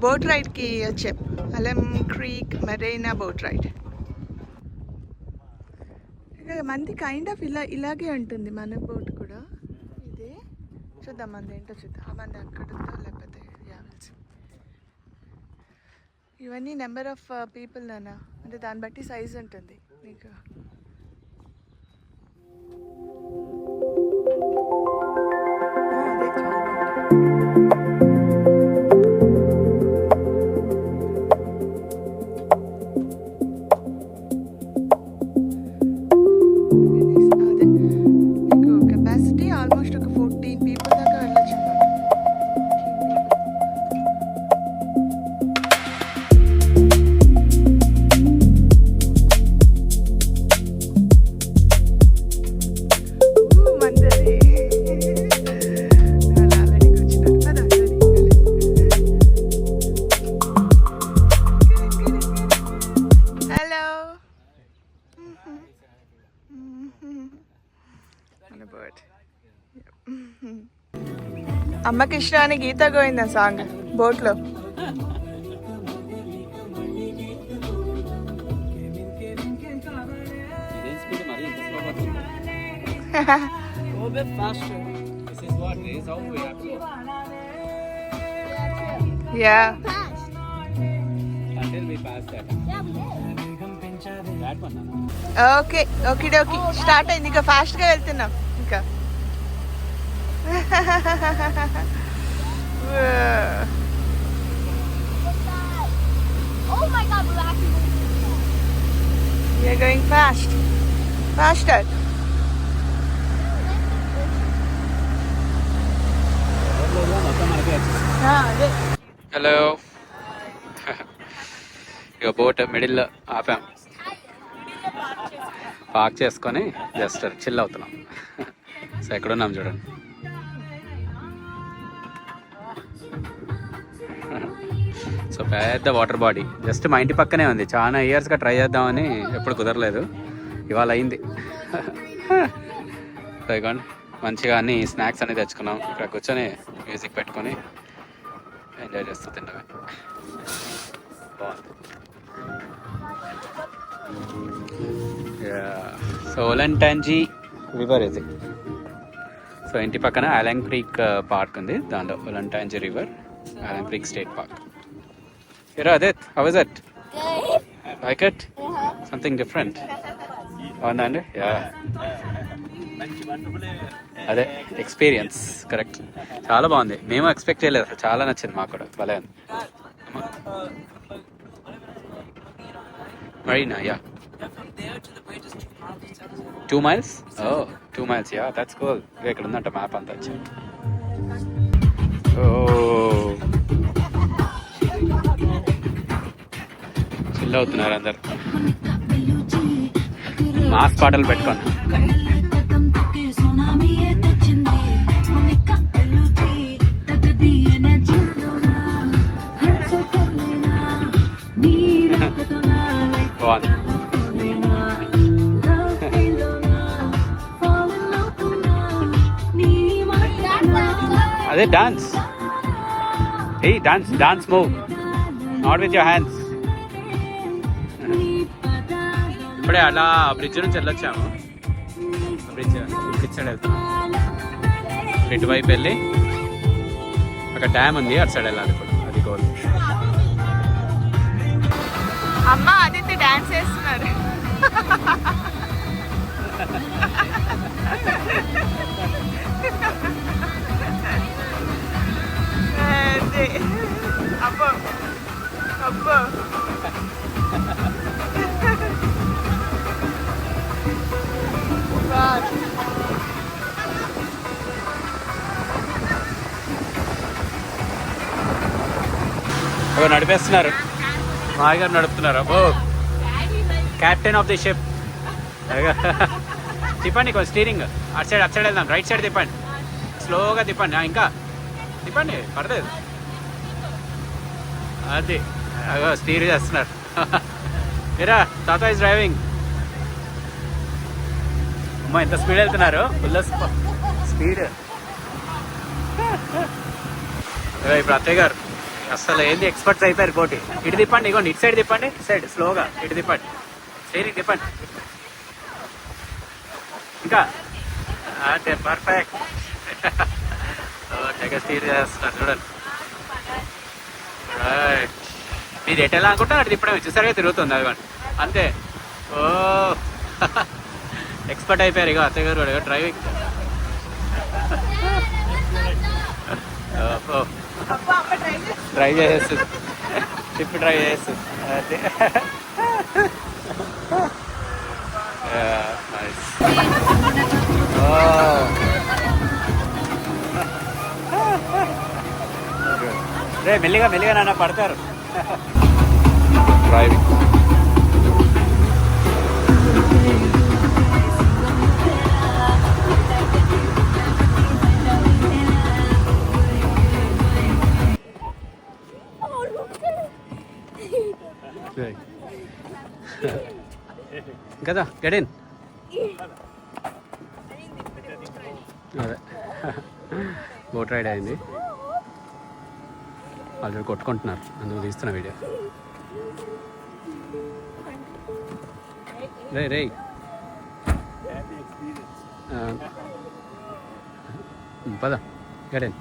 Boat రైడ్కి వచ్చాం. అలం creek మెరైనా boat ride. మంది kind of ఇలాగే ఉంటుంది మన బోట్ కూడా. ఇదే చూద్దాం, మంది ఏంటో చూద్దాం. మంది అక్కడ ఉందో లేకపోతే యావల్సి. ఇవన్నీ నెంబర్ ఆఫ్ పీపుల్ నాన్న, అంటే దాన్ని బట్టి సైజ్ ఉంటుంది మీకు. అదే చాలా అమ్మకి ఇష్టాన్ని గీత గోవిందా సాంగ్ బోట్లో. ఓకే ఓకే ఓకే స్టార్ట్ అయింది. ఇంకా ఫాస్ట్గా వెళ్తున్నాం ఇంకా. Oh my God, we're actually we are going fast, faster. Hello, ఇక బోట్ మిడిల్ ఆపాం, పార్క్ చేసుకొని జస్ట్ చిల్ అవుతున్నాం. సో ఎక్కడున్నాం చూడండి. సో పెద్ద వాటర్ బాడీ జస్ట్ మా ఇంటి పక్కనే ఉంది. చాలా ఇయర్స్గా ట్రై చేద్దామని ఎప్పుడు కుదరలేదు, ఇవాళ అయింది. సో ఇవ్వండి, మంచిగా అన్ని స్నాక్స్ అన్ని తెచ్చుకున్నాం. ఇక్కడ కూర్చొని మ్యూజిక్ పెట్టుకొని ఎంజాయ్ చేస్తూ తిన్నవి. బాగుంది. సో ఒలంటాంజీ రివర్ ఇది. సో ఇంటి పక్కన అలం క్రీక్ పార్క్ ఉంది, దాంట్లో Olentangy River, Alum Creek State Park. Here Adit, how is it? good. Like it? Something different. అవునండి, అదే ఎక్స్పీరియన్స్ కరెక్ట్. చాలా బాగుంది, మేము ఎక్స్పెక్ట్ చేయలేదు అసలు. చాలా నచ్చింది మాకు కూడా, భలే ఉంది. Marina, yeah. 2 miles? Oh, 2 miles, yeah, that's cool. ఇక్కడ ఉందంట మ్యాప్ అంతా వచ్చి. చిల్ అవుతున్నారు అందరు, మాస్ పాటలు పెట్టుకోండి. బాగుంది. అదే dance, A dance, dance move, not with your hands. ఇప్పుడే అలా బ్రిడ్జ్ నుంచి వెళ్ళొచ్చాము. బ్రిడ్జ్ ఇటు సైడ్ వెళ్తున్నాం, ఇటువైపు వెళ్ళి అక్కడ డ్యామ్ ఉంది, అటు సైడ్ వెళ్ళాలి ఇప్పుడు. అది గోల్. అమ్మ ఆదిత్య డాన్స్ చేస్తున్నారు. అబ్బో అబ్బో, నడిపేస్తున్నారు, మాయగారు నడుపుతున్నారు. అబ్బో, క్యాప్టెన్ ఆఫ్ ది షిప్. తిప్పండి కొంచెం స్టీరింగ్, అటు సైడ్ వెళ్దాం. రైట్ సైడ్ తిప్పండి, స్లోగా తిప్పండి. ఇంకా తిప్పండి, పర్లేదు. అది స్టీర్ చేస్తున్నారు. మీరా తాత ఈజ్ డ్రైవింగ్. అమ్మ ఎంత స్పీడ్ వెళ్తున్నారు, ఫుల్ స్పీడ్. ఇప్పుడు అత్తయ్య గారు అసలు ఏంది ఎక్స్పర్ట్స్ అయిపోయారు కోటి. ఇటు తిప్పండి, ఇగోండి ఇటు సైడ్ తిప్పండి, ఇటు సైడ్ స్లోగా ఇటు తిప్పండి, స్టీరింగ్ తిప్పండి ఇంకా. అంటే పర్ఫెక్ట్. తెగ స్టీర్ చేస్తున్నారు చూడండి. రైట్, మీరు ఎటు ఎలా అనుకుంటే అటు తిప్పడం చూసారుగా తిరుగుతుంది అదిగోండి అంతే. ఓ ఎక్స్పర్ట్ అయిపోయారు ఇక అత్తయ్య గారు కూడా డ్రైవింగ్. డ్రైవ్ చేసేస్తుంది, ట్రిప్ డ్రైవ్ చేస్తుంది అదే. రే మెల్లిగా మెల్లిగా నాన్న పడతారు. డ్రైవింగ్ కదా గడేన్ అదే బోట్ రైడ్ అయింది. ఆల్రెడీ కొట్టుకుంటున్నారు, అందుకు తీస్తున్న వీడియో. రే రే పద గడేన్.